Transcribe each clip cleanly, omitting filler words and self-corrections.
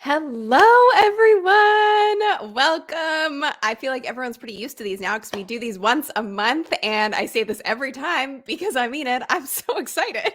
Hello, everyone. Welcome. I feel like everyone's pretty used to these now because we do these once a month. And I say this every time because I mean it. I'm so excited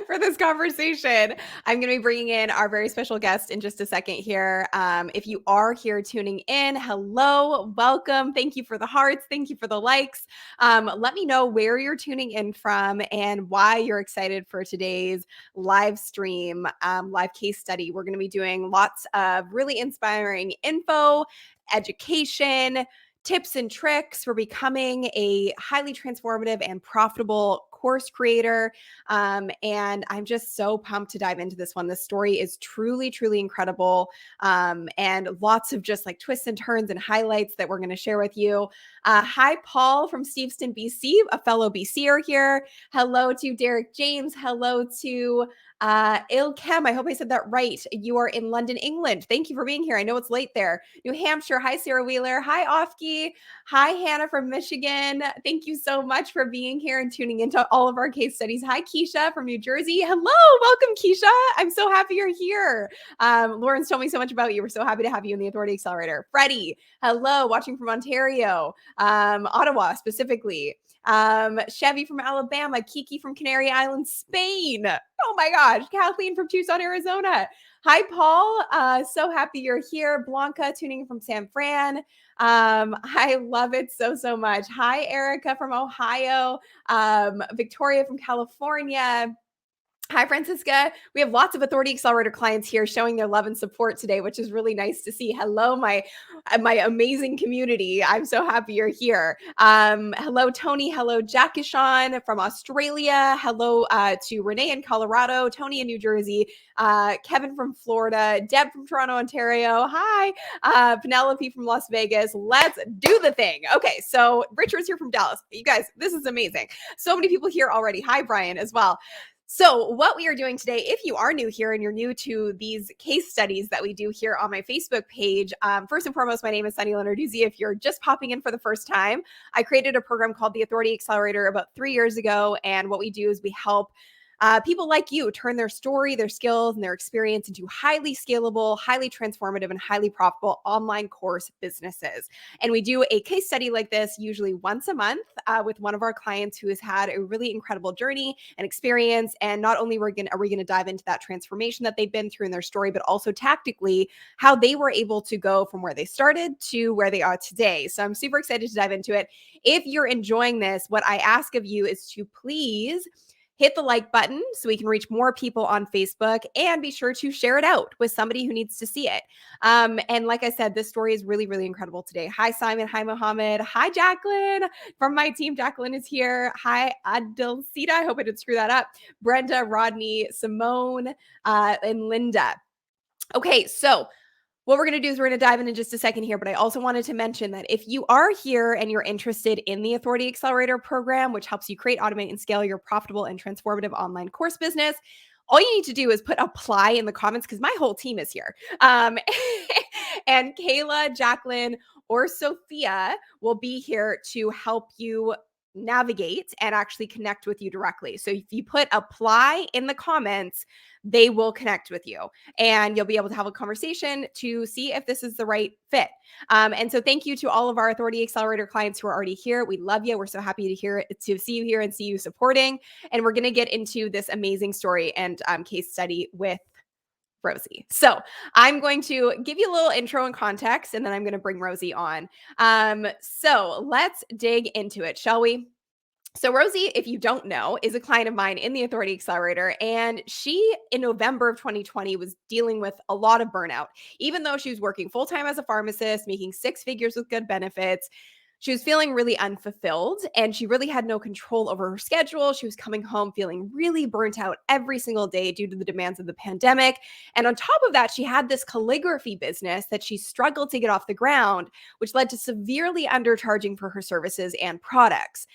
for this conversation. I'm going to be bringing in our very special guest in just a second here. If you are here tuning in, hello, welcome. Thank you for the hearts. Thank you for the likes. Let me know where you're tuning in from and why you're excited for today's live stream, live case study. We're going to be doing lots of really inspiring info, education, tips and tricks for becoming a highly transformative and profitable course creator. And I'm just so pumped to dive into this one. This story is truly, truly incredible. And lots of just like twists and turns and highlights that we're going to share with you. Hi, Paul from Steveston, BC, a fellow BCer here. Hello to Derek James. Hello to Ilkem. I hope I said that right. You are in London, England. Thank you for being here. I know it's late there. New Hampshire. Hi, Sarah Wheeler. Hi, Ofki. Hi, Hannah from Michigan. Thank you so much for being here and tuning into all of our case studies. Hi, Keisha from New Jersey. Hello. Welcome, Keisha. I'm so happy you're here. Lauren's told me so much about you. We're so happy to have you in the Authority Accelerator. Freddie. Hello. Watching from Ontario, Ottawa specifically. Chevy from Alabama, Kiki from Canary Islands, Spain. Oh my gosh, Kathleen from Tucson, Arizona. Hi, Paul. So happy you're here. Blanca tuning in from San Fran. I love it so much. Hi, Erica from Ohio. Victoria from California. Hi, Francisca. We have lots of Authority Accelerator clients here showing their love and support today, which is really nice to see. Hello, my amazing community. I'm so happy you're here. Hello, Tony. Hello, Jackishan from Australia. Hello to Renee in Colorado, Tony in New Jersey, Kevin from Florida, Deb from Toronto, Ontario. Hi, Penelope from Las Vegas. Let's do the thing. Okay, so Richard's here from Dallas. You guys, this is amazing. So many people here already. Hi, Brian, as well. So what we are doing today, if you are new here and you're new to these case studies that we do here on my Facebook page, first and foremost, my name is Sunny Lenarduzzi. If you're just popping in for the first time, I created a program called the Authority Accelerator about 3 years ago. And what we do is we help people like you turn their story, their skills, and their experience into highly scalable, highly transformative, and highly profitable online course businesses. And we do a case study like this usually once a month with one of our clients who has had a really incredible journey and experience. And not only are we going to dive into that transformation that they've been through in their story, but also tactically how they were able to go from where they started to where they are today. So I'm super excited to dive into it. If you're enjoying this, what I ask of you is to please hit the like button so we can reach more people on Facebook, and be sure to share it out with somebody who needs to see it. And like I said, this story is really, really incredible today. Hi, Simon. Hi, Mohammed. Hi, Jacqueline from my team. Jacqueline is here. Hi, Adelsita. I hope I didn't screw that up. Brenda, Rodney, Simone, and Linda. Okay, so what we're going to do is we're going to dive in just a second here, but I also wanted to mention that if you are here and you're interested in the Authority Accelerator program, which helps you create, automate, and scale your profitable and transformative online course business, all you need to do is put apply in the comments because my whole team is here. And Kayla, Jacqueline, or Sophia will be here to help you navigate and actually connect with you directly. So if you put apply in the comments, they will connect with you and you'll be able to have a conversation to see if this is the right fit. And so thank you to all of our Authority Accelerator clients who are already here. We love you. We're so happy to see you here and see you supporting. And we're going to get into this amazing story and case study with Rosie. So I'm going to give you a little intro and context, and then I'm going to bring Rosie on. So let's dig into it, shall we? So Rosie, if you don't know, is a client of mine in the Authority Accelerator, and she, in November of 2020, was dealing with a lot of burnout. Even though she was working full-time as a pharmacist, making 6 figures with good benefits, she was feeling really unfulfilled, and she really had no control over her schedule. She was coming home feeling really burnt out every single day due to the demands of the pandemic. And on top of that, she had this calligraphy business that she struggled to get off the ground, which led to severely undercharging for her services and products.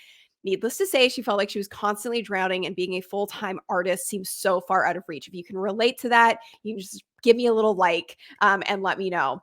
Needless to say, she felt like she was constantly drowning, and being a full-time artist seems so far out of reach. If you can relate to that, you can just give me a little like and let me know.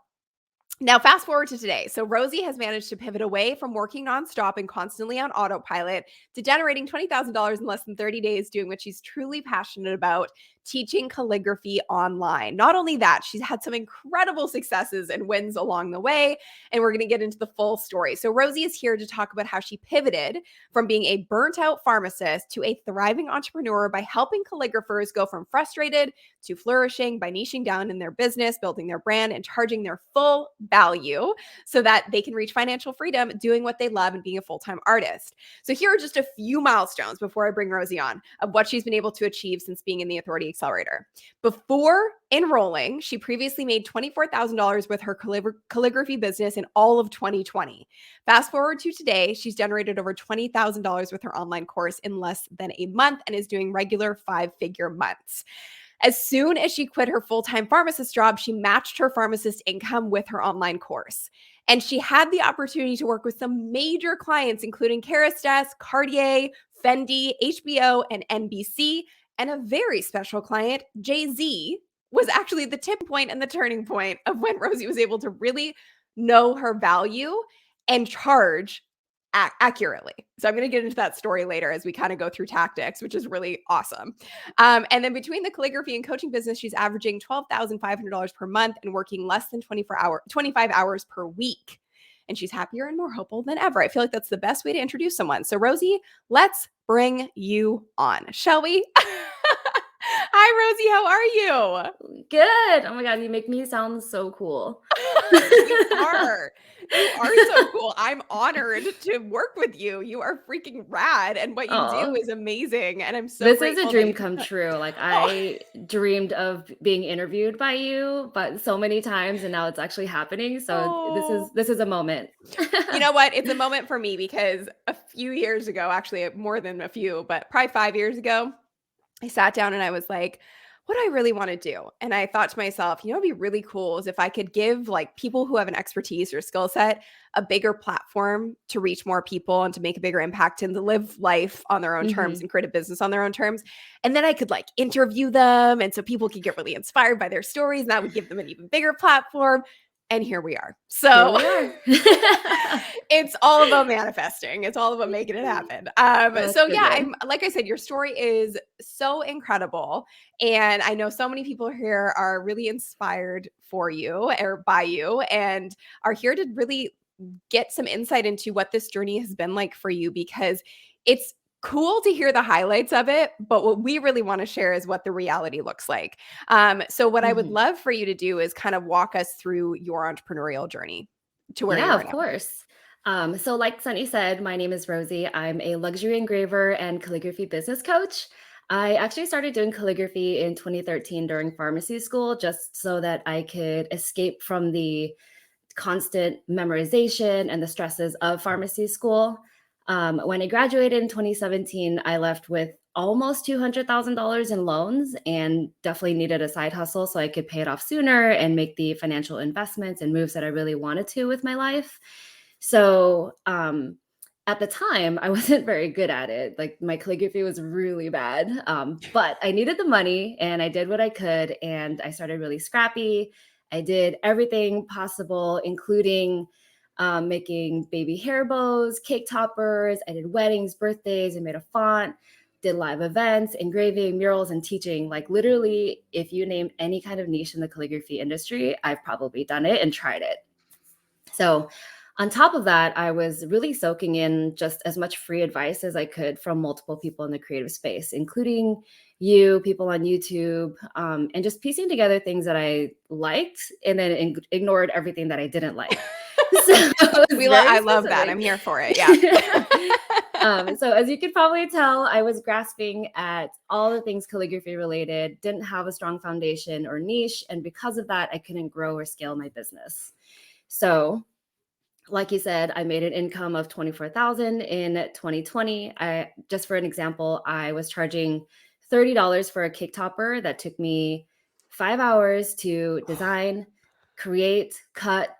Now, fast forward to today. So Rosie has managed to pivot away from working nonstop and constantly on autopilot to generating $20,000 in less than 30 days, doing what she's truly passionate about, teaching calligraphy online. Not only that, she's had some incredible successes and wins along the way, and we're going to get into the full story. So Rosie is here to talk about how she pivoted from being a burnt out pharmacist to a thriving entrepreneur by helping calligraphers go from frustrated to flourishing by niching down in their business, building their brand, and charging their full value so that they can reach financial freedom doing what they love and being a full-time artist. So here are just a few milestones before I bring Rosie on of what she's been able to achieve since being in the Authority Accelerator. Before enrolling, she previously made $24,000 with her calligraphy business in all of 2020. Fast forward to today, she's generated over $20,000 with her online course in less than a month and is doing regular 5-figure months. As soon as she quit her full-time pharmacist job, she matched her pharmacist income with her online course. And she had the opportunity to work with some major clients, including Kerastase, Cartier, Fendi, HBO, and NBC. And a very special client, Jay-Z, was actually the tipping point and the turning point of when Rosie was able to really know her value and charge accurately. So I'm going to get into that story later as we kind of go through tactics, which is really awesome. And then between the calligraphy and coaching business, she's averaging $12,500 per month and working less than 25 hours per week. And she's happier and more hopeful than ever. I feel like that's the best way to introduce someone. So Rosie, let's bring you on, shall we? Hi, Rosie. How are you? Good. Oh my God, you make me sound so cool. You are. You are so cool. I'm honored to work with you. You are freaking rad, and what you do is amazing. And I'm so This grateful. is a dream come true. Like I dreamed of being interviewed by you, but so many times, and now it's actually happening. So this is a moment. You know what? It's a moment for me because a few years ago, actually more than a few, but probably 5 years ago, I sat down and I was like, what do I really want to do? And I thought to myself, you know, it'd be really cool is if I could give like people who have an expertise or skill set a bigger platform to reach more people and to make a bigger impact and to live life on their own terms and create a business on their own terms. And then I could like interview them. And so people could get really inspired by their stories and that would give them an even bigger platform. And here we are. So Here we are. it's all about manifesting. It's all about making it happen. So yeah, I'm like I said, your story is so incredible. And I know so many people here are really inspired for you or by you and are here to really get some insight into what this journey has been like for you because it's cool to hear the highlights of it, but what we really want to share is what the reality looks like. So what I would love for you to do is kind of walk us through your entrepreneurial journey to where you are now. Of course. So like Sunny said, my name is Rosie. I'm a luxury engraver and calligraphy business coach. I actually started doing calligraphy in 2013 during pharmacy school, just so that I could escape from the constant memorization and the stresses of pharmacy school. When I graduated in 2017, I left with almost $200,000 in loans and definitely needed a side hustle so I could pay it off sooner and make the financial investments and moves that I really wanted to with my life. So at the time, I wasn't very good at it. Like my calligraphy was really bad, but I needed the money and I did what I could. And I started really scrappy. I did everything possible, including making baby hair bows, cake toppers. I did weddings, birthdays. I made a font, did live events, engraving, murals, and teaching. Like literally, if you name any kind of niche in the calligraphy industry, I've probably done it and tried it. So on top of that, I was really soaking in just as much free advice as I could from multiple people in the creative space, including you, people on YouTube, and just piecing together things that I liked and then ignored everything that I didn't like. I love that. I'm here for it. Yeah. So as you could probably tell, I was grasping at all the things calligraphy related, didn't have a strong foundation or niche. And because of that, I couldn't grow or scale my business. So like you said, I made an income of $24,000 in 2020. Just for an example, I was charging $30 for a cake topper that took me 5 hours to design, create, cut,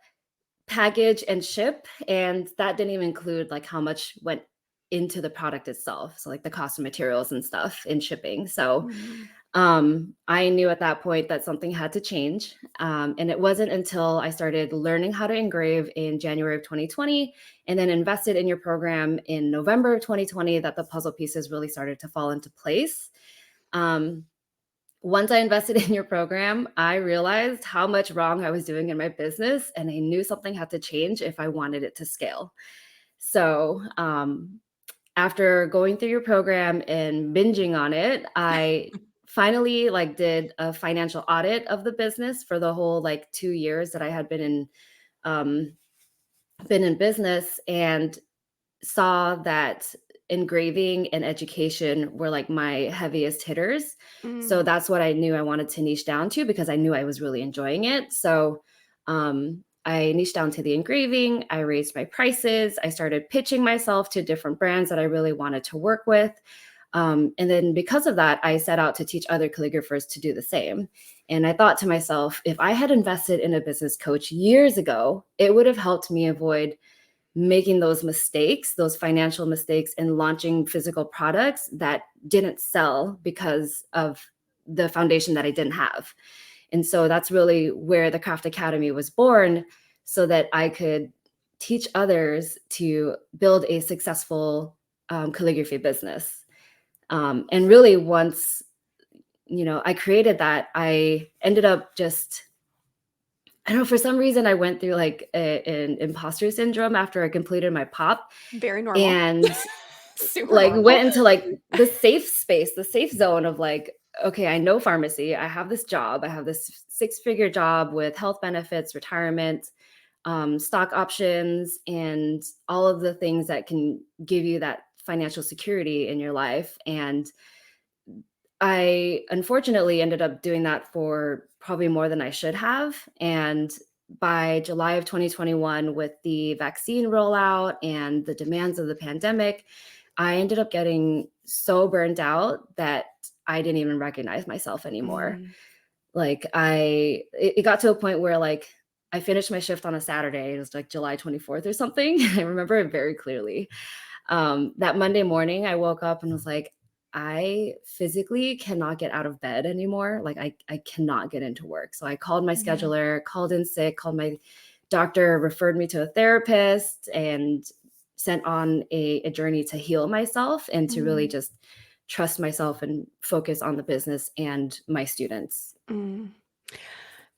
package, and ship. And that didn't even include like how much went into the product itself. So like the cost of materials and stuff in shipping. So I knew at that point that something had to change. And it wasn't until I started learning how to engrave in January of 2020 and then invested in your program in November of 2020 that the puzzle pieces really started to fall into place. Once I invested in your program, I realized how much wrong I was doing in my business, and I knew something had to change if I wanted it to scale. So, after going through your program and binging on it, I finally like did a financial audit of the business for the whole like 2 years that I had um, been in business, and saw that engraving and education were like my heaviest hitters. So Mm, that's what I knew I wanted to niche down to, because I knew I was really enjoying it. So I niched down to the engraving. I raised my prices. I started pitching myself to different brands that I really wanted to work with. And then because of that, I set out to teach other calligraphers to do the same. And I thought to myself, if I had invested in a business coach years ago, it would have helped me avoid making those mistakes, those financial mistakes, and launching physical products that didn't sell because of the foundation that I didn't have. And so that's really where the Craft Academy was born, so that I could teach others to build a successful calligraphy business. And really, once I created that, I ended up just, I don't know, for some reason I went through like an imposter syndrome after I completed my pop, very normal. and Super like normal. went into like the safe space, the safe zone of like, okay, I know pharmacy. I have this job. I have this six-figure job with health benefits, retirement, stock options, and all of the things that can give you that financial security in your life. And I unfortunately ended up doing that for probably more than I should have. And by July of 2021, with the vaccine rollout and the demands of the pandemic, I ended up getting so burnt out that I didn't even recognize myself anymore. Mm, Like it got to a point where like I finished my shift on a Saturday. It was like July 24th or something. I remember it very clearly. That Monday morning, I woke up and was like, I physically cannot get out of bed anymore. Like I cannot get into work. So I called my yeah. scheduler, called in sick, called my doctor, referred me to a therapist, and sent on a journey to heal myself and to really Mm, just trust myself and focus on the business and my students. mm.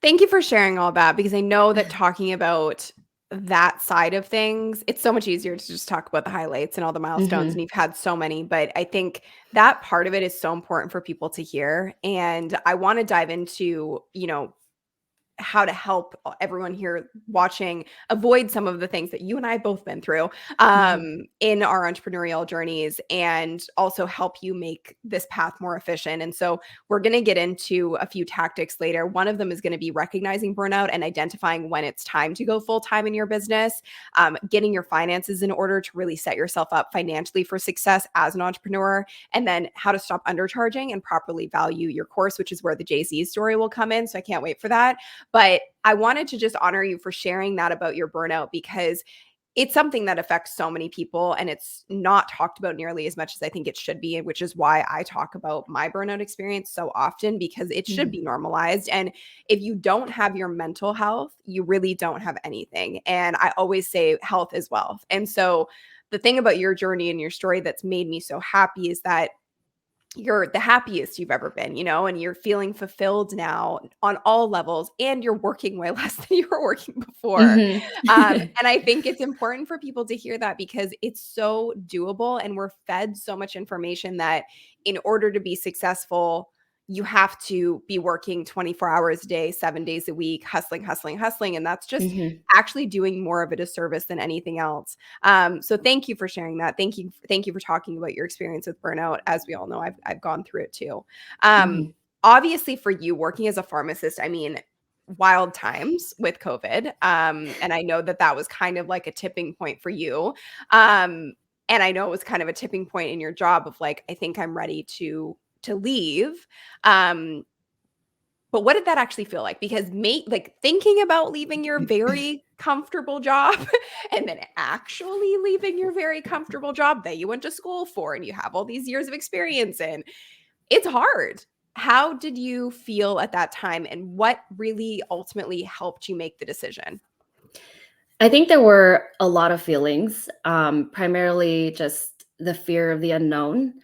Thank you for sharing all that because I know that talking about that side of things, it's so much easier to just talk about the highlights and all the milestones, and Hmm. you've had so many, but I think that part of it is so important for people to hear. And I want to dive into, how to help everyone here watching avoid some of the things that you and I have both been through Hmm. in our entrepreneurial journeys, and also help you make this path more efficient. And so we're going to get into a few tactics later. One of them is going to be recognizing burnout and identifying when it's time to go full time in your business, getting your finances in order to really set yourself up financially for success as an entrepreneur, and then how to stop undercharging and properly value your course, which is where the Jay-Z story will come in. So I can't wait for that. But I wanted to just honor you for sharing that about your burnout because it's something that affects so many people and it's not talked about nearly as much as I think it should be, which is why I talk about my burnout experience so often because it should Hmm. be normalized. And if you don't have your mental health, you really don't have anything. And I always say health is wealth. And so the thing about your journey and your story that's made me so happy is that you're the happiest you've ever been, and you're feeling fulfilled now on all levels, and you're working way less than you were working before. Hmm. And I think it's important for people to hear that because it's so doable, and we're fed so much information that in order to be successful, you have to be working 24 hours a day, 7 days a week, hustling, hustling, hustling. And that's just Hmm. actually doing more of a disservice than anything else. So thank you for sharing that. Thank you for talking about your experience with burnout. As we all know, I've gone through it too. Um, Hmm. Obviously, for you working as a pharmacist, I mean, wild times with COVID, and I know that that was kind of like a tipping point for you. Um, and I know it was kind of a tipping point in your job of like, I think I'm ready to leave. Um, but what did that actually feel like? Because like thinking about leaving your very comfortable job and then actually leaving your very comfortable job that you went to school for and you have all these years of experience in, it's hard. How did you feel at that time and what really ultimately helped you make the decision? I think there were a lot of feelings, primarily just the fear of the unknown,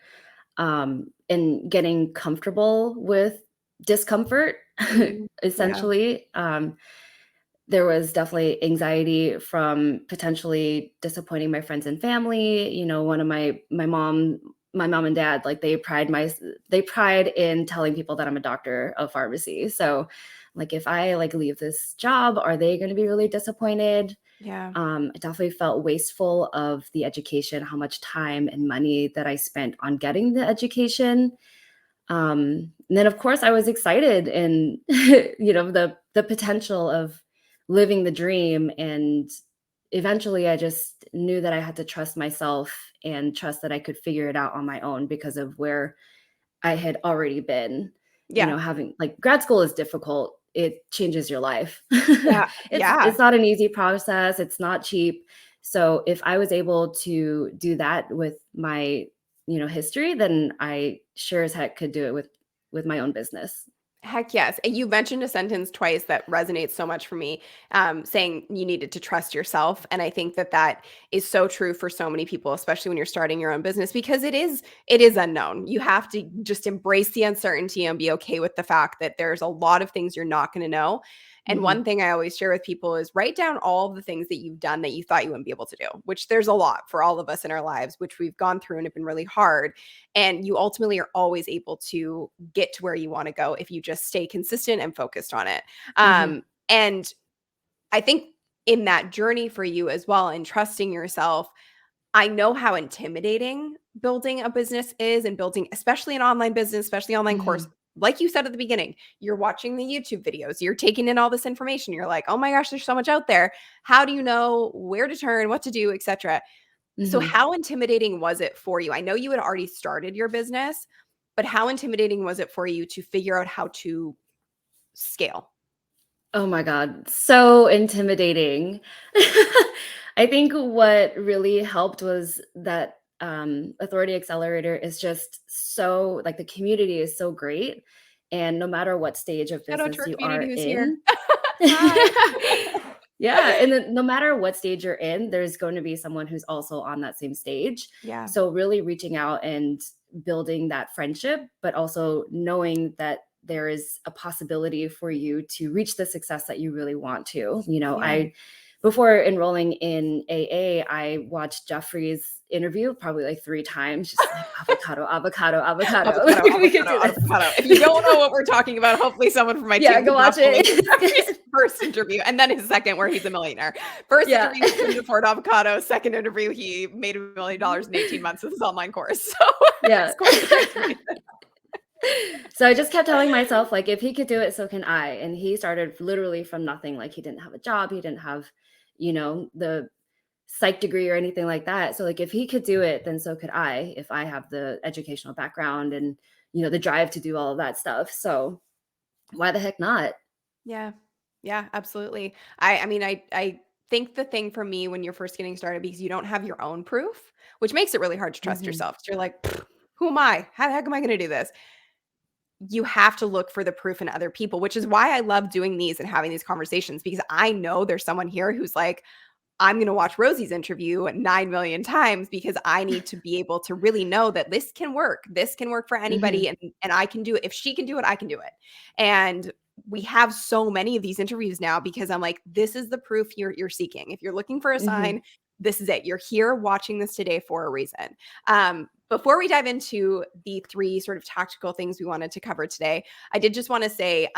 and getting comfortable with discomfort, Yeah. essentially. There was definitely anxiety from potentially disappointing my friends and family. One of my mom and dad, like they pride in telling people that I'm a doctor of pharmacy. So like if I like leave this job, are they going to be really disappointed? Yeah. I definitely felt wasteful of the education, how much time and money that I spent on getting the education. And then of course I was excited and the potential of living the dream, and eventually I just knew that I had to trust myself and trust that I could figure it out on my own because of where I had already been. Yeah. Having like grad school is difficult. It changes your life. Yeah. It's not an easy process. It's not cheap. So if I was able to do that with my, history, then I sure as heck could do it with my own business. Heck yes. And you mentioned a sentence twice that resonates so much for me, saying you needed to trust yourself. And I think that that is so true for so many people, especially when you're starting your own business, because it is unknown. You have to just embrace the uncertainty and be okay with the fact that there's a lot of things you're not going to know. And Mhm. one thing I always share with people is write down all of the things that you've done that you thought you wouldn't be able to do, which there's a lot for all of us in our lives, which we've gone through and have been really hard. And you ultimately are always able to get to where you want to go if you just stay consistent and focused on it. Mhm. And I think in that journey for you as well, and trusting yourself, I know how intimidating building a business is, and building, especially an online business, especially online course. Mhm. Like you said at the beginning, you're watching the YouTube videos, you're taking in all this information. You're like, oh my gosh, there's so much out there. How do you know where to turn, what to do, etc.? So Mhm. how intimidating was it for you? I know you had already started your business, but how intimidating was it for you to figure out how to scale? Oh my god, so intimidating. I think what really helped was that, Authority Accelerator is just so like, the community is so great, and no matter what stage of Shout out to business our you community are who's here. in. Hi. Yeah, and then no matter what stage you're in, there's going to be someone who's also on that same stage. Yeah. So really reaching out and building that friendship, but also knowing that there is a possibility for you to reach the success that you really want to. Yeah. I before enrolling in AA, I watched Jeffrey's interview probably like 3 times, just like avocado, avocado, avocado. Avocado, We could avocado, do this. avocado. If you don't know what we're talking about, hopefully someone from my Yeah, team go can drop watch the link to Jeffrey's it. first interview and then his second where he's a millionaire. First Yeah. interview, he couldn't afford avocado. Second interview, he made $1 million in 18 months with his online course. So Yeah. it's quite a transformation. So I just kept telling myself, like, if he could do it, so can I. And he started literally from nothing. Like, he didn't have a job, he didn't have, the psych degree or anything like that. So, like, if he could do it, then so could I, if I have the educational background and, the drive to do all of that stuff. So, why the heck not? Yeah. Yeah, absolutely. I mean, I think the thing for me when you're first getting started, because you don't have your own proof, which makes it really hard to trust Hmm. yourself. 'Cause you're like, "Pfft, who am I? How the heck am I going to do this?" You have to look for the proof in other people, which is why I love doing these and having these conversations, because I know there's someone here who's like, I'm going to watch Rosie's interview 9 million times because I need to be able to really know that this can work. This can work for Hmm. anybody, and I can do it. If she can do it, I can do it. And we have so many of these interviews now because I'm like, this is the proof you're seeking. If you're looking for a Hmm. sign, this is it. You're here watching this today for a reason. Before we dive into the three sort of tactical things we wanted to cover today, I did just want to say,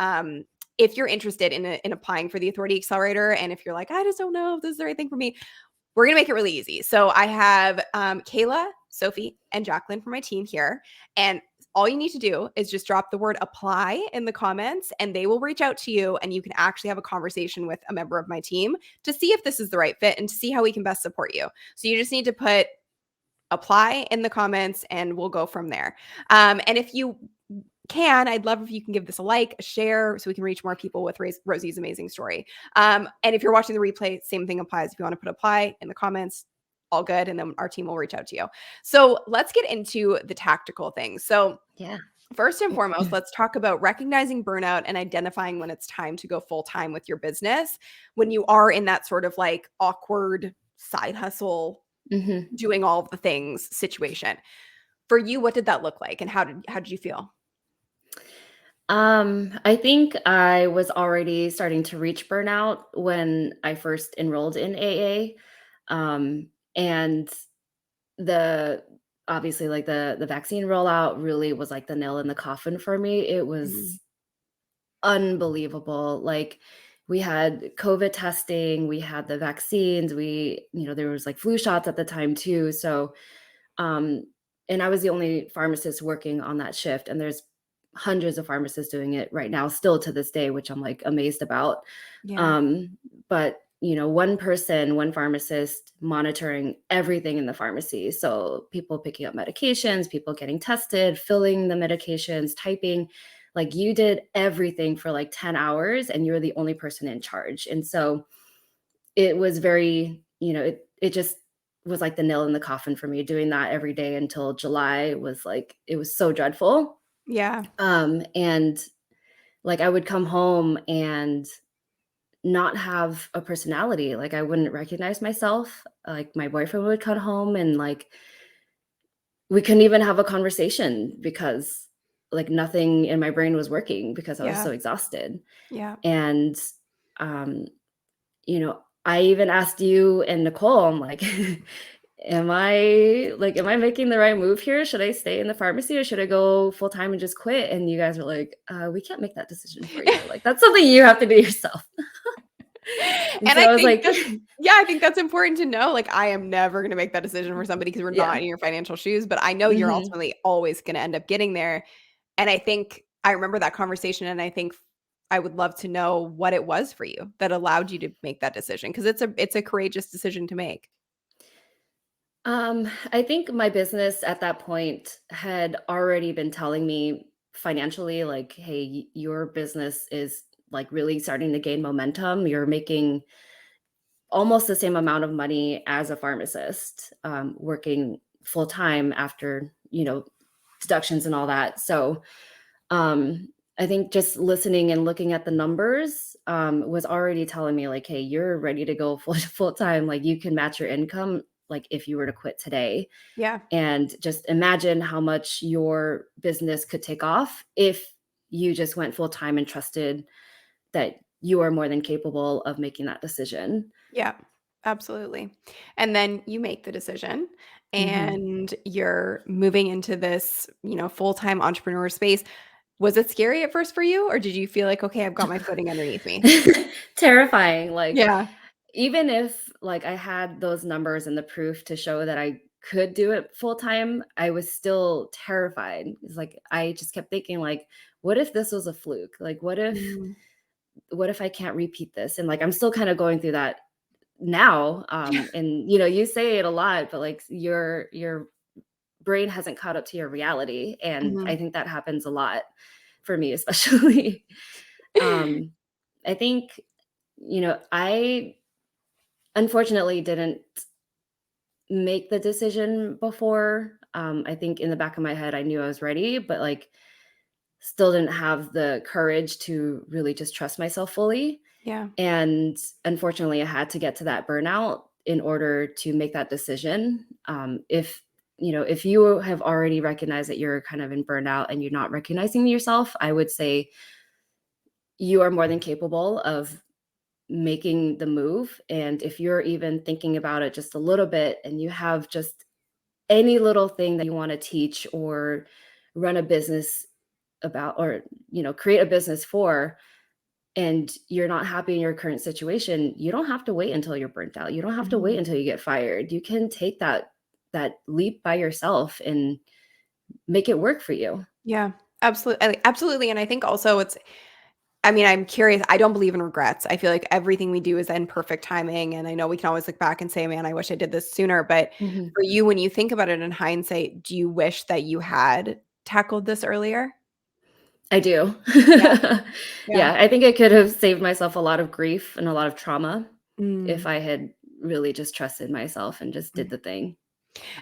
if you're interested in applying for the Authority Accelerator, and if you're like, I just don't know if this is the right thing for me, we're going to make it really easy. So I have Kayla, Sophie, and Jacqueline from my team here. And all you need to do is just drop the word apply in the comments, and they will reach out to you, and you can actually have a conversation with a member of my team to see if this is the right fit and to see how we can best support you. So you just need to put apply in the comments, and we'll go from there. And if you I'd love if you can give this a like, a share, so we can reach more people with Rosie's amazing story. And if you're watching the replay, same thing applies. If you want to put apply in the comments, all good. And then our team will reach out to you. So let's get into the tactical things. So Yeah. first and foremost, let's talk about recognizing burnout and identifying when it's time to go full time with your business, when you are in that sort of like awkward side hustle, Hmm. doing all of the things situation. For you, what did that look like, and how did you feel? I think I was already starting to reach burnout when I first enrolled in AA. And the obviously like the vaccine rollout really was like the nail in the coffin for me. It Mhm. was unbelievable. Like we had COVID testing, we had the vaccines, there was like flu shots at the time too. So um, and I was the only pharmacist working on that shift, and there's hundreds of pharmacists doing it right now, still to this day, which I'm like amazed about. Yeah. But one person, one pharmacist monitoring everything in the pharmacy. So people picking up medications, people getting tested, filling the medications, typing. Like you did everything for like 10 hours and you're the only person in charge. And so it was very, it just was like the nail in the coffin for me. Doing that every day until July was like, it was so dreadful. Yeah. And like I would come home and not have a personality. Like I wouldn't recognize myself. Like my boyfriend would come home and like we couldn't even have a conversation because like nothing in my brain was working because I was Yeah. so exhausted. Yeah. And um I even asked you and Nicole, I'm like, am I making the right move here? Should I stay in the pharmacy or should I go full time and just quit? And you guys were like, we can't make that decision for you. Like that's something you have to do yourself. And And so I I was think like, that's yeah, I think that's important to know, like, I am never gonna make that decision for somebody because 'cause we're not yeah. in your financial shoes, but I know you're Hmm. ultimately always gonna end up getting there, and I think I remember that conversation, and I think I would love to know what it was for you that allowed you to make that decision because it's a courageous decision to make. I think my business at that point had already been telling me financially, like, hey, your business is like really starting to gain momentum. You're making almost the same amount of money as a pharmacist, working full time after, deductions and all that. So I think just listening and looking at the numbers was already telling me like, hey, you're ready to go full time. Like you can match your income like if you were to quit today. Yeah, And just imagine how much your business could take off if you just went full time and trusted that you are more than capable of making that decision. yeah, absolutely, and then you make the decision, Mhm. and you're moving into this, full-time entrepreneur space. Was it scary at first for you, or did you feel like, "Okay, I've got my footing underneath me?" Terrifying, like, Yeah. even if, like, I had those numbers and the proof to show that I could do it full time, I was still terrified. It's like, I just kept thinking, like, "What if this was a fluke? Like, Mm, what if I can't repeat this?" And, like, I'm still kinda going through that now, and, you say it a lot, but, like, your brain hasn't caught up to your reality, and I mhm. think that happens a lot for me especially. Um, I think, I unfortunately didn't make the decision before. I think in the back of my head, I knew I was ready, but like still didn't have the courage to really just trust myself fully. Yeah, And unfortunately, I had to get to that burnout in order to make that decision. If you have already recognized that you're kind of in burnout and you're not recognizing yourself, I would say you are more than capable of making the move. And if you're even thinking about it just a little bit and you have just any little thing that you want to teach or run a business about or create a business for, and you're not happy in your current situation, you don't have to wait until you're burnt out. You don't have to wait mhm. until you get fired. You can take that leap by yourself and make it work for you. Yeah, absolutely, and I think also I mean, I'm curious, I don't believe in regrets. I feel like everything we do is in perfect timing, and I know we can always look back and say, "Man, I wish I did this sooner," but Mhm. for you, when you think about it in hindsight, do you wish that you had tackled this earlier? I do. Yeah, yeah. Yeah, I think I could have saved myself a lot of grief and a lot of trauma if Mm. I had really just trusted myself and just did Mm. the thing.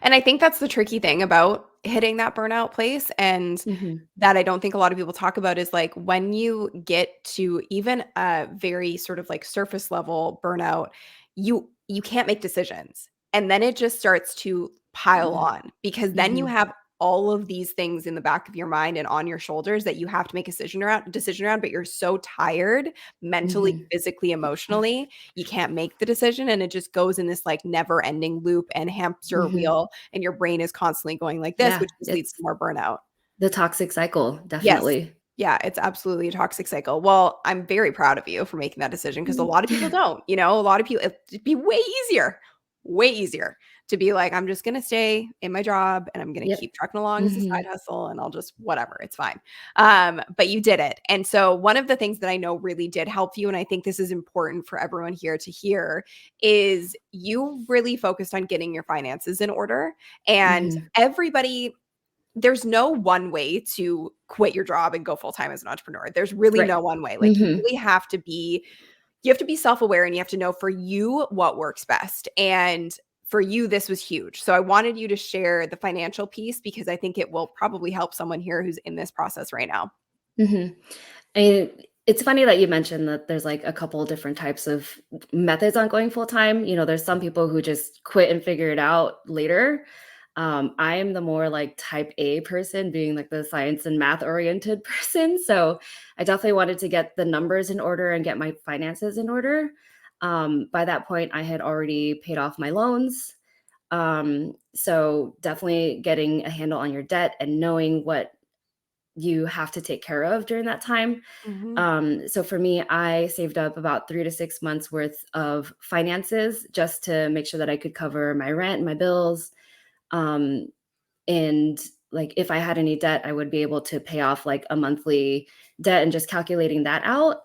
And I think that's the tricky thing about hitting that burnout place, and Mhm. that I don't think a lot of people talk about is, like, when you get to even a very sort of, like, surface level burnout, you can't make decisions, and then it just starts to pile Mhm. on because then you Mhm. have all of these things in the back of your mind and on your shoulders that you have to make a decision around, but you're so tired mentally, Mhm. physically, emotionally, you can't make the decision, and it just goes in this like never ending loop and hamster Mhm. wheel, and your brain is constantly going like this, Yeah, which just leads to it's more burnout. the toxic cycle, Yes. definitely. Yeah, it's absolutely a toxic cycle. Well, I'm very proud of you for making that decision because a Mm. lot of people don't, a lot of people it'd be way easier to be like, I'm just gonna stay in my job and I'm gonna Yep. keep trucking along as a side Mhm. hustle and I'll just whatever, it's fine. But you did it. And so one of the things that I know really did help you, and I think this is important for everyone here to hear, is you really focused on getting your finances in order. And Mhm. there's no one way to quit your job and go full time as an entrepreneur. There's really Right. no one way. Like Mhm. you have to be self-aware and you have to know for you what works best. And for you, this was huge. So I wanted you to share the financial piece because I think it will probably help someone here who's in this process right now. Mhm. And it's funny that you mentioned that there's like a couple different types of methods on going full time. There's some people who just quit and figure it out later. I am the more like type A person, being like the science and math oriented person. So I definitely wanted to get the numbers in order and get my finances in order. By that point, I had already paid off my loans. So definitely getting a handle on your debt and knowing what you have to take care of during that time. Mhm. So for me, I saved up about 3 to 6 months worth of finances just to make sure that I could cover my rent, my bills, um, and like if I had any debt, I would be able to pay off like a monthly debt and just calculating that out.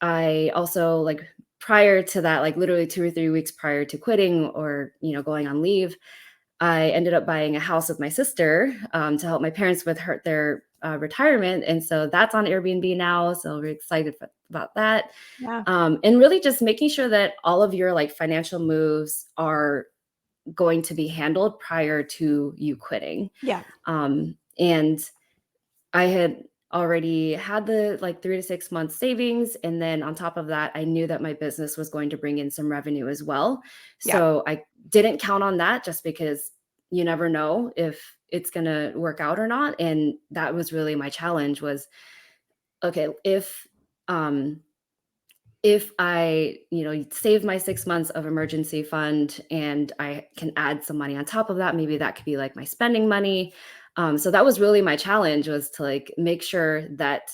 I also like prior to that, like literally 2 or 3 weeks prior to quitting or going on leave, I ended up buying a house with my sister to help my parents with their retirement, and so that's on Airbnb now. So we're excited about that, Yeah. and really just making sure that all of your like financial moves are going to be handled prior to you quitting. Yeah. And I had already had the like 3 to 6 months savings. And then on top of that, I knew that my business was going to bring in some revenue as well. Yeah. So I didn't count on that just because you never know if it's going to work out or not. And that was really my challenge was, okay, um, if I, save my 6 months of emergency fund and I can add some money on top of that, maybe that could be like my spending money. So that was really my challenge was to like make sure that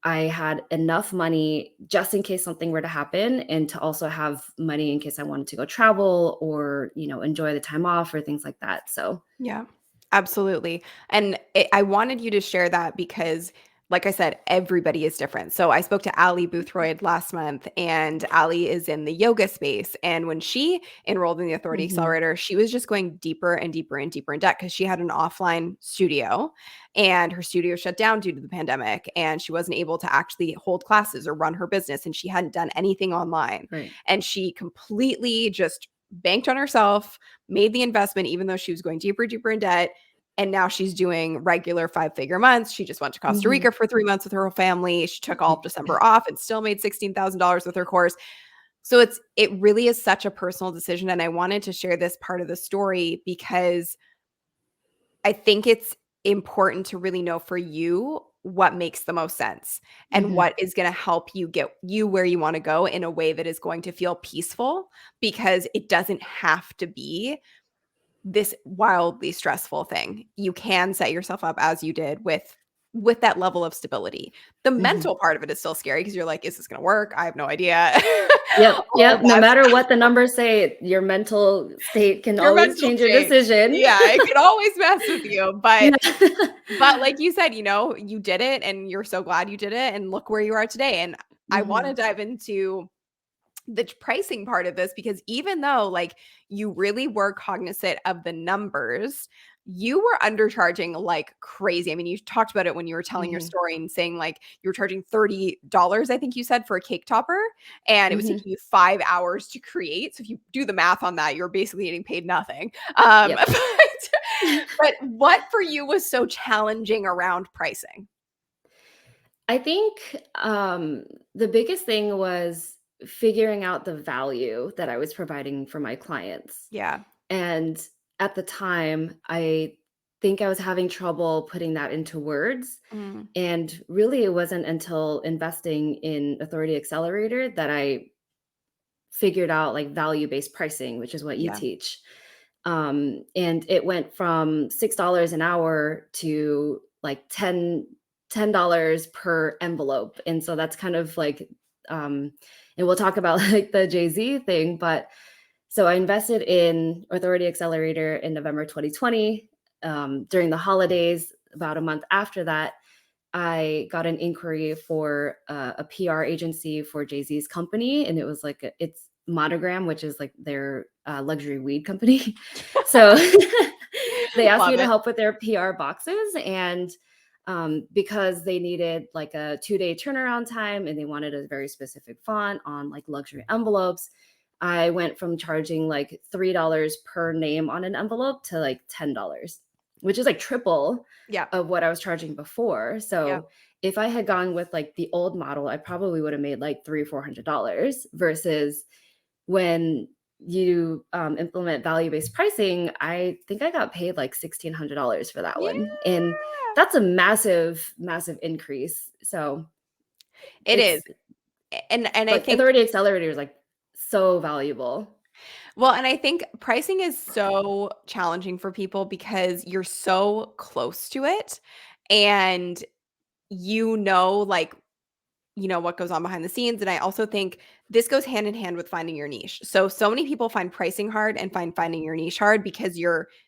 I had enough money just in case something were to happen and to also have money in case I wanted to go travel or, enjoy the time off or things like that. So, Yeah, absolutely. And I wanted you to share that because, like I said, everybody is different. So I spoke to Ali Boothroyd last month, and Ali is in the yoga space. And when she enrolled in the Authority mhm, Accelerator, she was just going deeper and deeper and deeper in debt because she had an offline studio and her studio shut down due to the pandemic. And she wasn't able to actually hold classes or run her business. And she hadn't done anything online. right. And she completely just banked on herself, made the investment, even though she was going deeper in debt. And now she's doing regular 5-figure months. She just went to Costa Mhm. Rica for 3 months with her whole family. She took all of December off and still made $16,000 with her course. So it really is such a personal decision. And I wanted to share this part of the story because I think it's important to really know for you what makes the most sense and Mhm. what is going to help you get you where you want to go in a way that is going to feel peaceful, because it doesn't have to be this wildly stressful thing. You can set yourself up as you did with that level of stability. The Mhm. mental part of it is still scary because you're like, is this going to work? I have no idea. Yep, All of yep, no that matter what the numbers say, your mental state can your always mental change your state. decision. Yeah, it can always mess with you, Yeah. but like you said, you did it and you're so glad you did it and look where you are today. And I want to Mhm, dive into the pricing part of this because even though like you really were cognizant of the numbers, you were undercharging like crazy. I mean, you talked about it when you were telling your mhm, story and saying like you were charging $30, I think you said, for a cake topper, and it was mhm. taking you 5 hours to create. So if you do the math on that, you're basically getting paid nothing. Yep. But what for you was so challenging around pricing? I think, the biggest thing was figuring out the value that I was providing for my clients. Yeah. And at the time, I think I was having trouble putting that into words. Mm, And really, it wasn't until investing in Authority Accelerator that I figured out like value-based pricing, which is what you yeah. teach. And it went from $6 an hour to like $10 per envelope. And so that's kind of like, um, and we'll talk about like the Jay-Z thing, but so I invested in Authority Accelerator in November 2020. During the holidays, about a month after that, I got an inquiry for a PR agency for Jay-Z's company, and it was like it's Monogram, which is like their luxury weed company. So they asked me Love to it. help with their PR boxes, and because they needed like a 2-day turnaround time, and they wanted a very specific font on like luxury envelopes, I went from charging like $3 per name on an envelope to like $10, which is like triple Yeah. of what I was charging before. Yeah. So if I had gone with like the old model, I probably would have made like $300-400 versus when you implement value-based pricing, I think I got paid like $1,600 for that Yeah. one. And that's a massive, massive increase. So It is. it's And I like think Authority Accelerator is like so valuable. well, and I think pricing is so challenging for people because you're so close to it and like what goes on behind the scenes. And I also think this goes hand in hand with finding your niche. So many people find pricing hard and find finding your niche hard because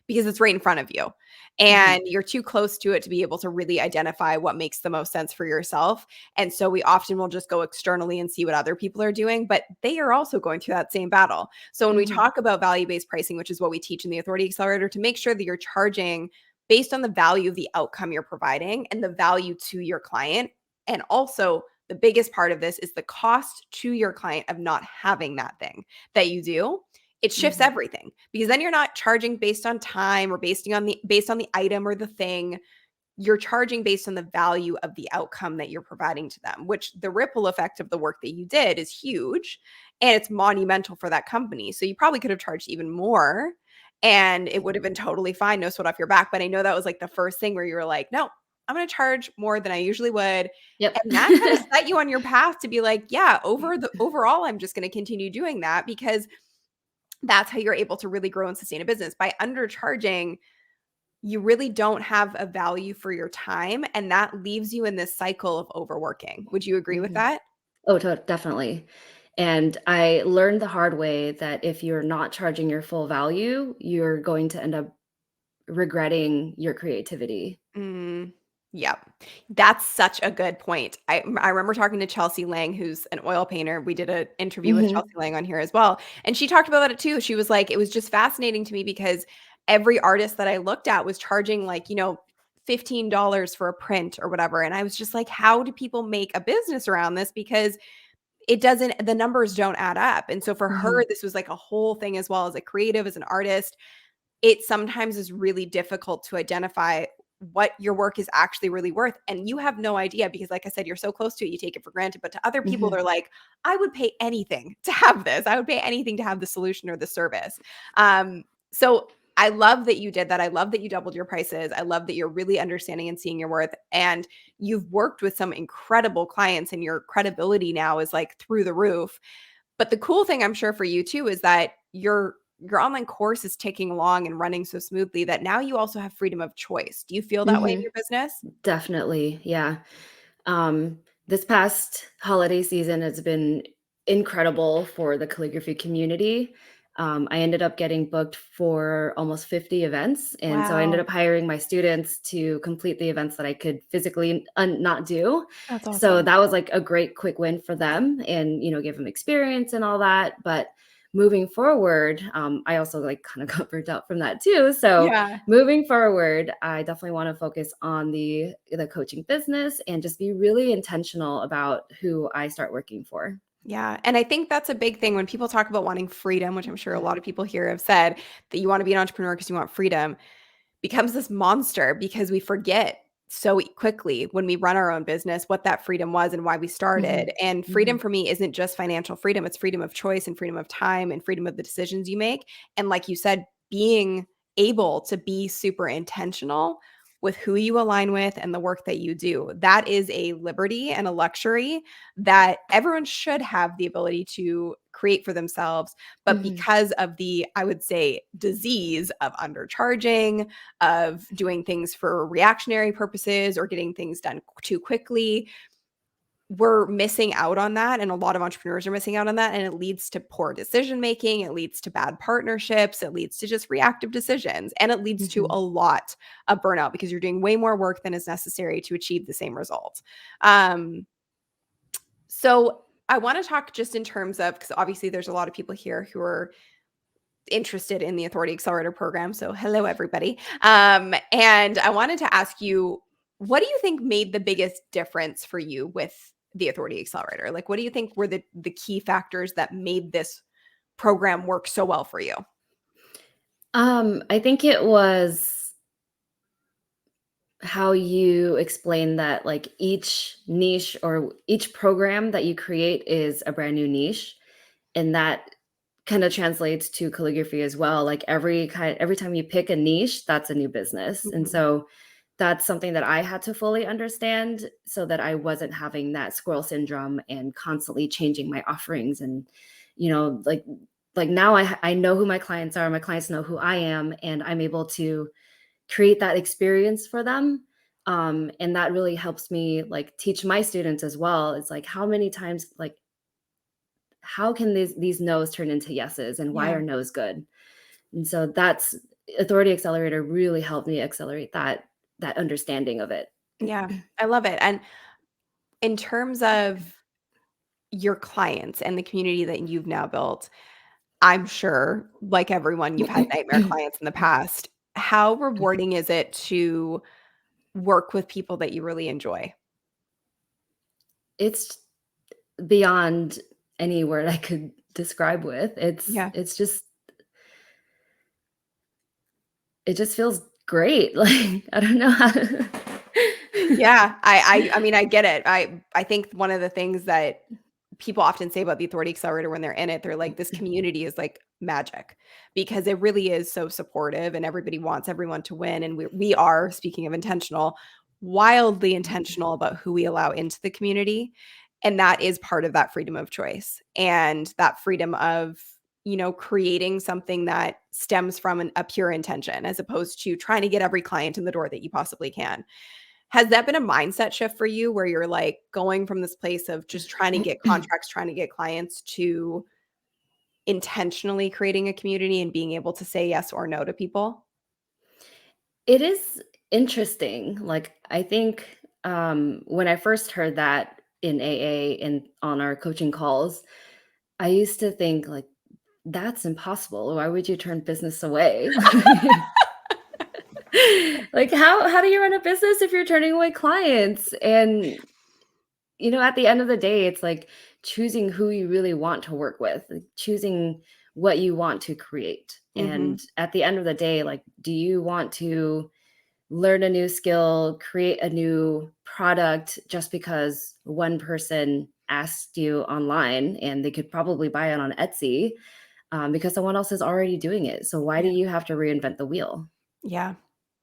it's right in front of you Mhm. and you're too close to it to be able to really identify what makes the most sense for yourself. And so we often will just go externally and see what other people are doing, but they are also going through that same battle. So when we Mhm. talk about value-based pricing, which is what we teach in the Authority Accelerator, to make sure that you're charging based on the value of the outcome you're providing and the value to your client, and also the biggest part of this is the cost to your client of not having that thing that you do. It shifts Mhm. everything because then you're not charging based on time or based on the item or the thing. You're charging based on the value of the outcome that you're providing to them, which the ripple effect of the work that you did is huge and it's monumental for that company. So you probably could have charged even more and it would have been totally fine, no sweat off your back. But I know that was like the first thing where you were like, no, I'm going to charge more than I usually would. Yep. And that kind of set you on your path to be like, yeah, overall, I'm just going to continue doing that because that's how you're able to really grow and sustain a business. By undercharging, you really don't have a value for your time. And that leaves you in this cycle of overworking. Would you agree with Mhm. that? Oh, definitely. And I learned the hard way that if you're not charging your full value, you're going to end up regretting your creativity. Mm, yep. That's such a good point. I remember talking to Chelsea Lang, who's an oil painter. We did an interview with Chelsea Mhm. Lang on here as well. And she talked about it too. She was like, it was just fascinating to me because every artist that I looked at was charging like, $15 for a print or whatever. And I was just like, how do people make a business around this? Because the numbers don't add up. And so for her, Mhm. this was like a whole thing as well as a creative, as an artist. It sometimes is really difficult to identify what your work is actually really worth. And you have no idea because, like I said, you're so close to it, you take it for granted. But to other people, Mhm. they're like, I would pay anything to have this. I would pay anything to have the solution or the service. So I love that you did that. I love that you doubled your prices. I love that you're really understanding and seeing your worth. And you've worked with some incredible clients, and your credibility now is like through the roof. But the cool thing I'm sure for you too is that your online course is ticking along and running so smoothly that now you also have freedom of choice. Do you feel that way in Mhm. your business? Definitely. Yeah. This past holiday season has been incredible for the calligraphy community. I ended up getting booked for almost 50 events. And so I ended Wow, up hiring my students to complete the events that I could physically not do. that's So awesome. that was like a great quick win for them and, give them experience and all that. But moving forward, I also like kind of got burnt out from that too. So Yeah. moving forward, I definitely want to focus on the coaching business and just be really intentional about who I start working for. Yeah. And I think that's a big thing when people talk about wanting freedom, which I'm sure a lot of people here have said that you want to be an entrepreneur because you want freedom, becomes this monster because we forget so quickly when we run our own business what that freedom was and why we started. Mhm. And freedom Mhm. for me isn't just financial freedom, it's freedom of choice and freedom of time and freedom of the decisions you make. And like you said, being able to be super intentional with who you align with and the work that you do. That is a liberty and a luxury that everyone should have the ability to create for themselves. But Mhm. because of the, I would say, disease of undercharging, of doing things for reactionary purposes or getting things done too quickly, we're missing out on that, and a lot of entrepreneurs are missing out on that, and it leads to poor decision making, it leads to bad partnerships, it leads to just reactive decisions, and it leads to Mhm. a lot of burnout because you're doing way more work than is necessary to achieve the same result. So I want to talk just in terms of, because obviously there's a lot of people here who are interested in the Authority Accelerator program. So hello, everybody. And I wanted to ask you, what do you think made the biggest difference for you with the Authority Accelerator? Like, what do you think were the key factors that made this program work so well for you? I think it was how you explain that like each niche or each program that you create is a brand new niche, and that kind of translates to calligraphy as well. Like every time you pick a niche, that's a new business. And Mhm. so that's something that I had to fully understand so that I wasn't having that squirrel syndrome and constantly changing my offerings. And you know like now I know who my clients are, my clients know who I am, and I'm able to create that experience for them. And that really helps me like teach my students as well. It's like how many times, like how can these no's turn into yeses, and why Yeah. are no's good? And so that's Authority Accelerator really helped me accelerate that understanding of it. Yeah. I love it. And in terms of your clients and the community that you've now built, I'm sure, like everyone, you've had nightmare clients in the past. How rewarding is it to work with people that you really enjoy? It's beyond any word I could describe with. Yeah. It just feels great. Like I don't know how to Yeah, I mean, I get it. I think one of the things that people often say about the Authority Accelerator when they're in it, they're like, "This community is like magic," because it really is so supportive and everybody wants everyone to win, and we are, speaking of intentional, wildly intentional about who we allow into the community, and that is part of that freedom of choice, and that freedom of, creating something that stems from a pure intention as opposed to trying to get every client in the door that you possibly can. Has that been a mindset shift for you where you're, like, going from this place of just trying to get contracts, trying to get clients to intentionally creating a community and being able to say yes or no to people? It is interesting. Like, I think, when I first heard that in AA and on our coaching calls, I used to think like, "That's impossible. Why would you turn business away?" Like, how do you run a business if you're turning away clients? And, at the end of the day, it's like choosing who you really want to work with, like choosing what you want to create. Mhm. And at the end of the day, like, do you want to learn a new skill, create a new product just because one person asked you online and they could probably buy it on Etsy because someone else is already doing it? So why do Yeah. you have to reinvent the wheel? Yeah,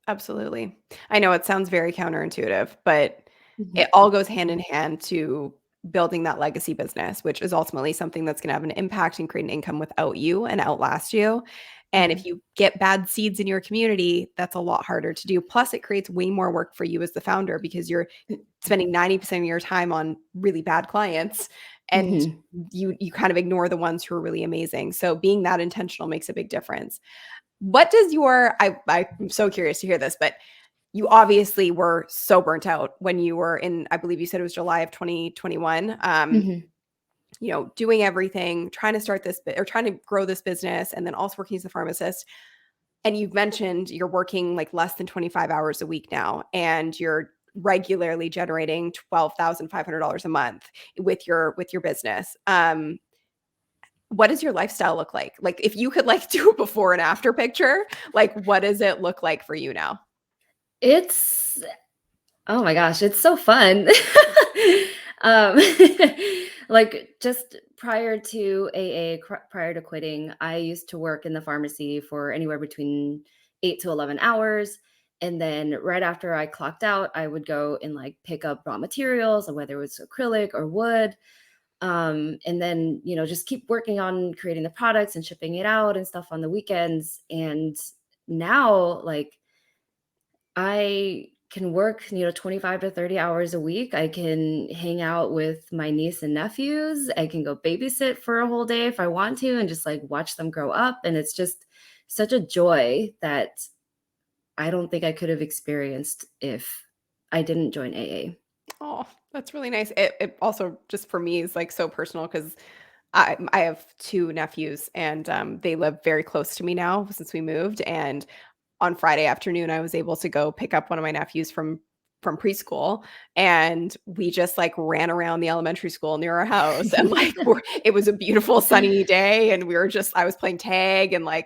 absolutely. I know it sounds very counterintuitive, but Mhm. it all goes hand in hand to building that legacy business, which is ultimately something that's gonna have an impact and create an income without you and outlast you. And if Mhm. you get bad seeds in your community, that's a lot harder to do. Plus, it creates way more work for you as the founder because you're spending 90% of your time on really bad clients and Mhm. you kind of ignore the ones who are really amazing. So being that intentional makes a big difference. What does your I'm so curious to hear this, but you obviously were so burnt out when you were in, I believe you said it was July of 2021, Mhm. doing everything, trying to start this or trying to grow this business and then also working as a pharmacist. And you've mentioned you're working like less than 25 hours a week now and you're regularly generating $12,500 a month with your business. What does your lifestyle look like? Like if you could like do a before and after picture, like what does it look like for you now? It's Oh my gosh, it's so fun. Um, like, just prior to AA, prior to quitting, I used to work in the pharmacy for anywhere between 8 to 11 hours. And then right after I clocked out, I would go and like pick up raw materials, whether it was acrylic or wood. And then, just keep working on creating the products and shipping it out and stuff on the weekends. And now, like, I can work, 25 to 30 hours a week. I can hang out with my niece and nephews. I can go babysit for a whole day if I want to and just like watch them grow up. And it's just such a joy that I don't think I could have experienced if I didn't join AA. Oh, that's really nice. It also just for me is like so personal because I have two nephews and they live very close to me now since we moved. And on Friday afternoon, I was able to go pick up one of my nephews from preschool, and we just like ran around the elementary school near our house, and like it was a beautiful sunny day, and I was playing tag, and like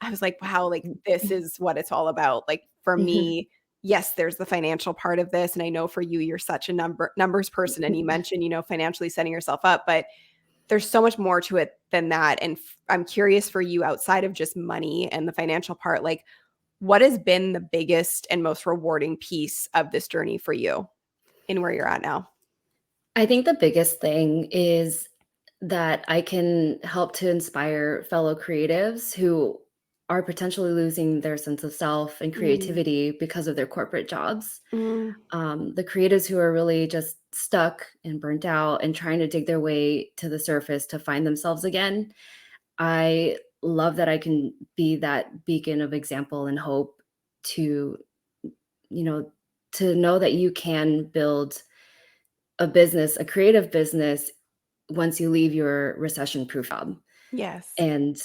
I was like, wow, like this is what it's all about. Like for me, yes, there's the financial part of this, and I know for you, you're such a numbers person, and you mentioned financially setting yourself up, but there's so much more to it than that. And I'm curious for you outside of just money and the financial part, like what has been the biggest and most rewarding piece of this journey for you in where you're at now? I think the biggest thing is that I can help to inspire fellow creatives who are potentially losing their sense of self and Mm, creativity because of their corporate jobs. mm, The creatives who are really just stuck and burnt out and trying to dig their way to the surface to find themselves again. I love that I can be that beacon of example and hope to, you know, to know that you can build a business, a creative business, once you leave your recession-proof job. yes. And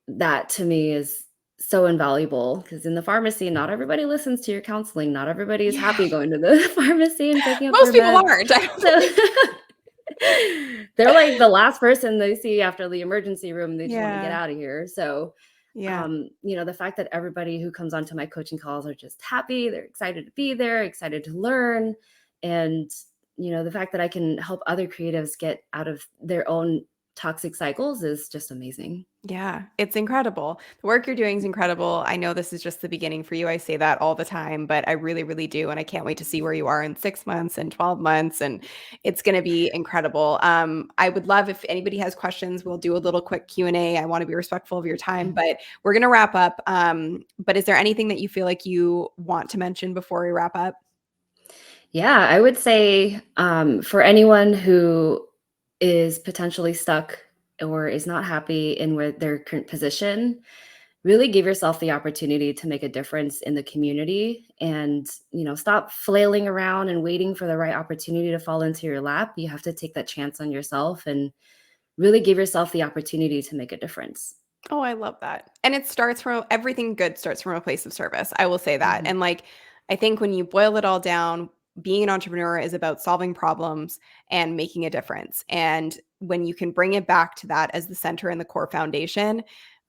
that to me is so invaluable because in the pharmacy, not everybody listens to your counseling. Not everybody is Yeah. happy going to the pharmacy and picking up Most their people meds. aren't. I don't So think. they're like the last person they see after the emergency room. They just want to get Yeah. out of here. So, Yeah. the fact that everybody who comes onto my coaching calls are just happy, they're excited to be there, excited to learn. And, the fact that I can help other creatives get out of their own toxic cycles is just amazing. Yeah, it's incredible. The work you're doing is incredible. I know this is just the beginning for you. I say that all the time, but I really, really do. And I can't wait to see where you are in 6 months and 12 months. And it's going to be incredible. I would love if anybody has questions, we'll do a little quick Q&A. I want to be respectful of your time, but we're going to wrap up. But is there anything that you feel like you want to mention before we wrap up? Yeah, I would say for anyone who is potentially stuck or is not happy in where their current position, really give yourself the opportunity to make a difference in the community and, stop flailing around and waiting for the right opportunity to fall into your lap. You have to take that chance on yourself and really give yourself the opportunity to make a difference. Oh, I love that. And it starts from everything good starts from a place of service. I will say that. Mhm, And like, I think when you boil it all down, being an entrepreneur is about solving problems and making a difference. And when you can bring it back to that as the center and the core foundation,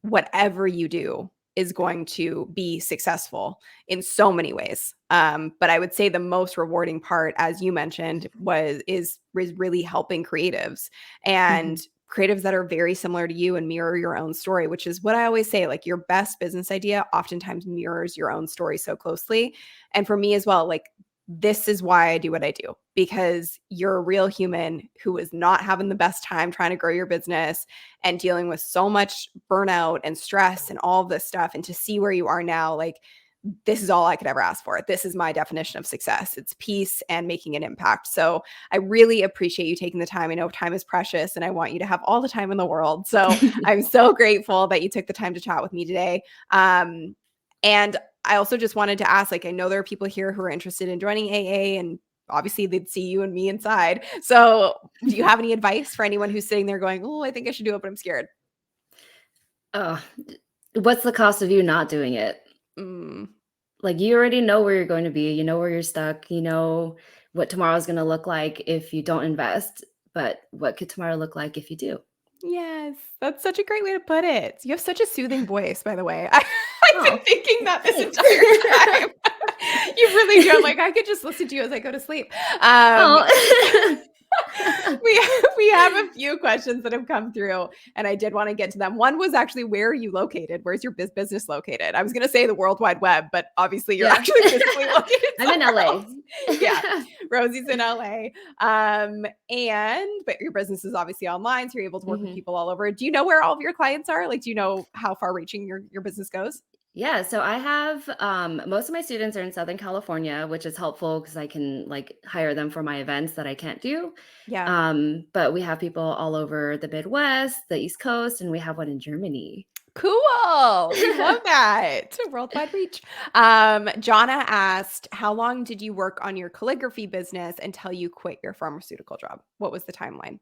whatever you do is going to be successful in so many ways. But I would say the most rewarding part, as you mentioned, is really helping creatives. And mhm, creatives that are very similar to you and mirror your own story, which is what I always say, like your best business idea oftentimes mirrors your own story so closely. And for me as well, like this is why I do what I do, because you're a real human who is not having the best time trying to grow your business and dealing with so much burnout and stress and all of this stuff. And to see where you are now, like this is all I could ever ask for. This is my definition of success. It's peace and making an impact. So I really appreciate you taking the time. I know time is precious and I want you to have all the time in the world. So I'm so grateful that you took the time to chat with me today. And I also just wanted to ask, like, I know there are people here who are interested in joining AA and obviously they'd see you and me inside. So do you have any advice for anyone who's sitting there going, oh, I think I should do it, but I'm scared? Oh, what's the cost of you not doing it? Mm, Like, you already know where you're going to be, you know where you're stuck, you know what tomorrow's gonna look like if you don't invest, but what could tomorrow look like if you do? yes, that's such a great way to put it. You have such a soothing voice, by the way. I've been Oh, thinking that this thanks. entire time. You really do. I'm like, I could just listen to you as I go to sleep. Um, Oh. We have a few questions that have come through, and I did want to get to them. One was actually, where are you located? Where's your business located? I was going to say the World Wide Web, but obviously you're Yeah. actually physically located I'm in somewhere LA. else. Yeah, Rosie's in LA. But your business is obviously online, so you're able to work with Mhm. people all over. Do you know where all of your clients are? Like, do you know how far reaching your business goes? Yeah, so I have most of my students are in Southern California, which is helpful because I can like hire them for my events that I can't do. Yeah. But we have people all over the Midwest, the East Coast, and we have one in Germany. Cool. We love that. Worldwide reach. Jonna asked, how long did you work on your calligraphy business until you quit your pharmaceutical job? What was the timeline?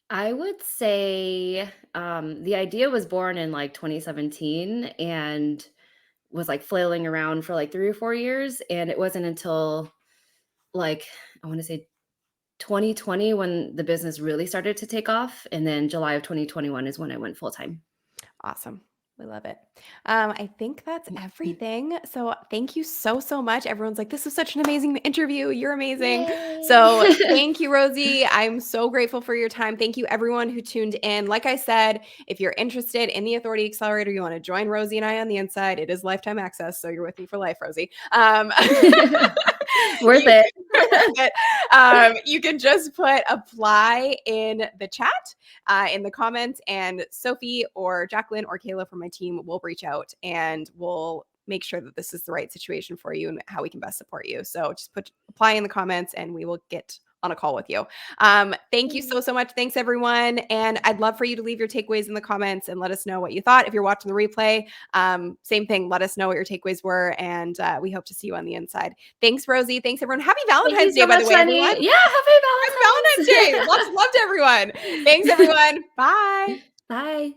I would say the idea was born in like 2017 and was like flailing around for like 3 or 4 years. And it wasn't until like, I want to say 2020 when the business really started to take off. And then July of 2021 is when I went full time. Awesome. We love it. I think that's everything. So thank you so, so much. Everyone's like, this was such an amazing interview. You're amazing. So Yay. thank you, Rosie. I'm so grateful for your time. Thank you, everyone who tuned in. Like I said, if you're interested in the Authority Accelerator, you want to join Rosie and I on the inside, it is lifetime access. So you're with me for life, Rosie. Worth You it. worth it. You can just put apply in the chat, in the comments, and Sophie or Jacqueline or Kayla from my team will reach out and we'll make sure that this is the right situation for you and how we can best support you. So just put apply in the comments and we will get on a call with you. Thank you so, so much. Thanks, everyone. And I'd love for you to leave your takeaways in the comments and let us know what you thought. If you're watching the replay, same thing. Let us know what your takeaways were. And we hope to see you on the inside. Thanks, Rosie. Thanks, everyone. Happy Thank you Valentine's Day, so by the much, way, everyone. Lenny. Yeah, happy Happy Valentine's Day. Valentine's. Lots of love to everyone. Thanks, everyone. Bye. Bye.